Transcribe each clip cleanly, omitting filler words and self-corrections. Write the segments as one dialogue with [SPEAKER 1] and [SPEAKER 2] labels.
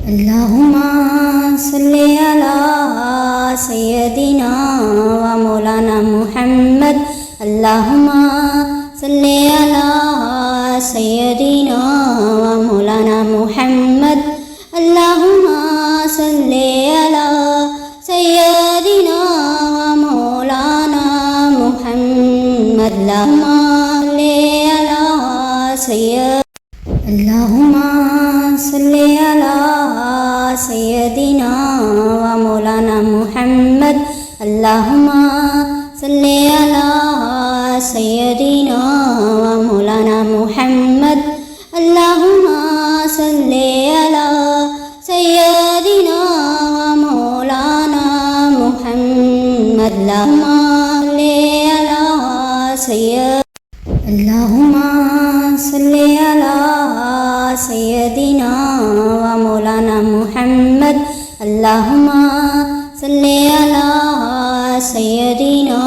[SPEAKER 1] अल्लाहुम्मा सल्ली अला सय्यदिना व मौलाना मुहम्मद। अल्लाहुम्मा सल्ली अला सय्यदिना व मौलाना मुहम्मद। अल्लाहुम्मा सल्ली अला सय्यदिना व मौलाना मुहम्मद। अल्लाहुम्मा सल्ली अला अल्लाहुम्मा सल्ली अला सय्यदिना व मौलाना मुहम्मद। अल्लाहुम्मा सल्ली अला सय्यदिना व मौलाना मुहम्मद। अल्लाहुम्मा सल्ली अला सय्यदिना व मौलाना मुहम्मद। अल्लाहुम्मा सल्ली अला सय्यदिना व मौलाना मुहम्मद। अल्लाहुम्मा सल्ली अला सय्यदिना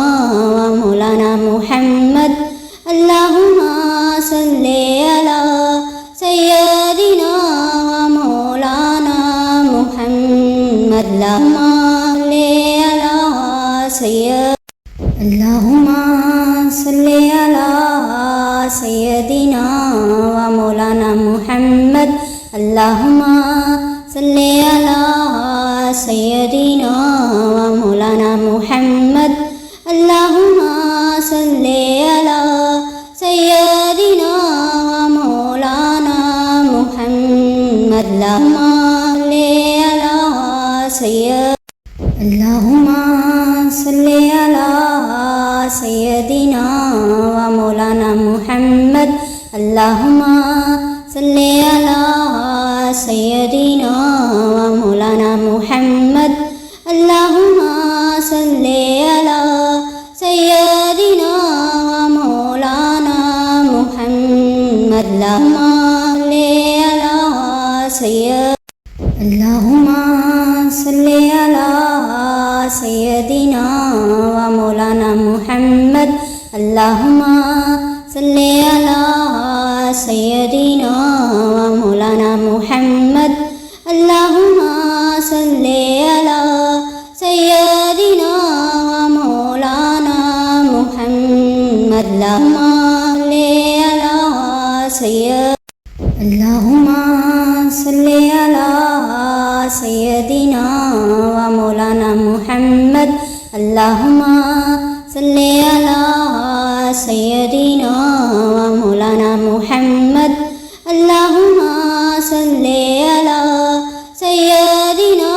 [SPEAKER 1] व मौलाना मुहम्मद। अल्लाहुम्मा सल्ली अला सय्यदिना व मौलाना मुहम्मद। अल्लाहुम्मा सल्ली अला सय्यदिना व मौलाना मुहम्मद। अल्लाहुम्मा सल्ली अला सय्यदिना व मौलाना मुहम्मद। अल्लाहुम्मा सल्ली अला सय्यदिना व मौलाना मुहम्मद। अल्लाहुम्मा सल्ली अला सय्यदिना व मौलाना मुहम्मद। अल्लाहुम्मा सल्ली अला सय्यदिना व मौलाना मुहम्मद। अल्लाहुम्मा सल्ली अला सय्यदिना व मौलाना मुहम्मद। अल्लाहुम्मा सल्ली अला सय्यदिना व मौलाना मुहम्मद। अल्लाहुम्मा सल्ली अला सय्यदिना व मौलाना मुहम्मद। अल्लाहुम्मा सल्ली अला सय्यदिना व मौलाना मुहम्मद। अल्लाहुम्मा सल्ली अला सय्यदिना व मौलाना मुहम्मद। अल्लाहुम्मा सल्ली अला सय्यदिना व मौलाना मुहम्मद। अल्लाहुम्मा सल्ली अला सय्यदिना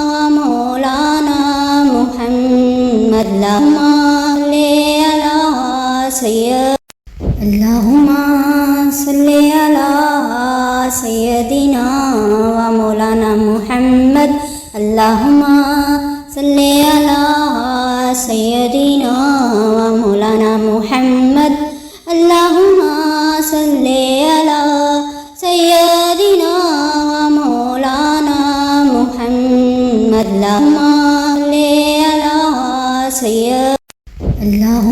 [SPEAKER 1] व मौलाना मुहम्मद। अल्लाहुम्मा सल्ली अला सय्यदिना व मौलाना मुहम्मद। अल्लाहुम्मा सल्ली अला सय्यदिना व मौलाना मुहम्मद। अल्लाहुम्मा सल्ली अला सय्यदिना व मौलाना मुहम्मद।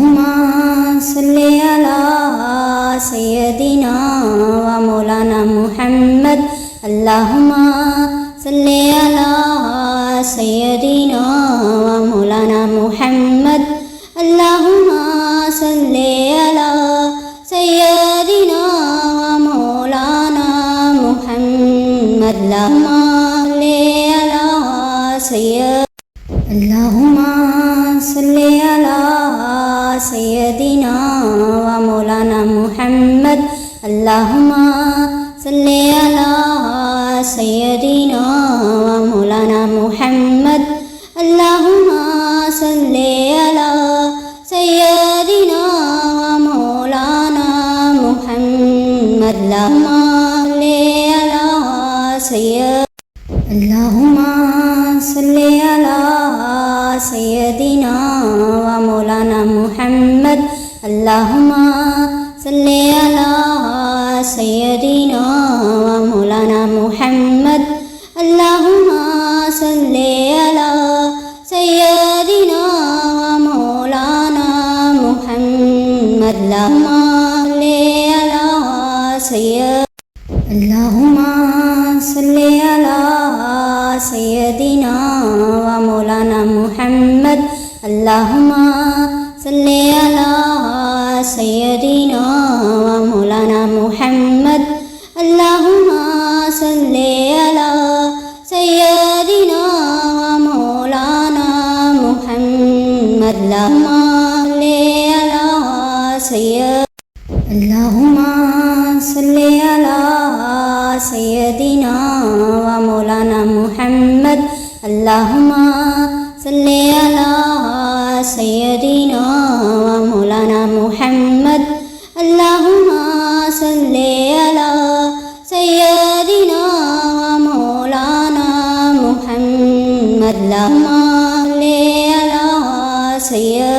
[SPEAKER 1] अल्लाहुम्मा सल्ली अला सय्यदिना व मौलाना मुहम्मद। अल्लाहुम्मा सल्ली अला सय्यदिना व मौलाना मुहम्मद। अल्लाहुम्मा सल्ली अला सय्यदिना व मौलाना मुहम्मद। अल्लाहुम्मा सल्ली अला सय्यदिना व मौलाना मुहम्मद। अल्लाहुम्मा सल्ली अला सय्यदिना व मौलाना मुहम्मद। अल्लाहुम्मा सल्ली अला सय्यदिना व मौलाना मुहम्मद। अल्लाहुम्मा सल्ली अला सय्यदिना व मौलाना मुहम्मद। अल्लाहुम्मा सल्ली अला सय्यदिना व मौलाना मुहम्मद। अल्लाहुम्मा सल्ली अला सय्यदिना व मौलाना मुहम्मद। अल्लाहुम्मा सल्ली अला سيدنا ومولانا محمد اللهم صل على سيدنا ومولانا محمد اللهم صل على سيدنا ومولانا محمد اللهم صل على اللهم صل على سيدنا ومولانا محمد اللهم صل على سيدنا ومولانا محمد اللهم صل على سيدنا ومولانا محمد اللهم صل على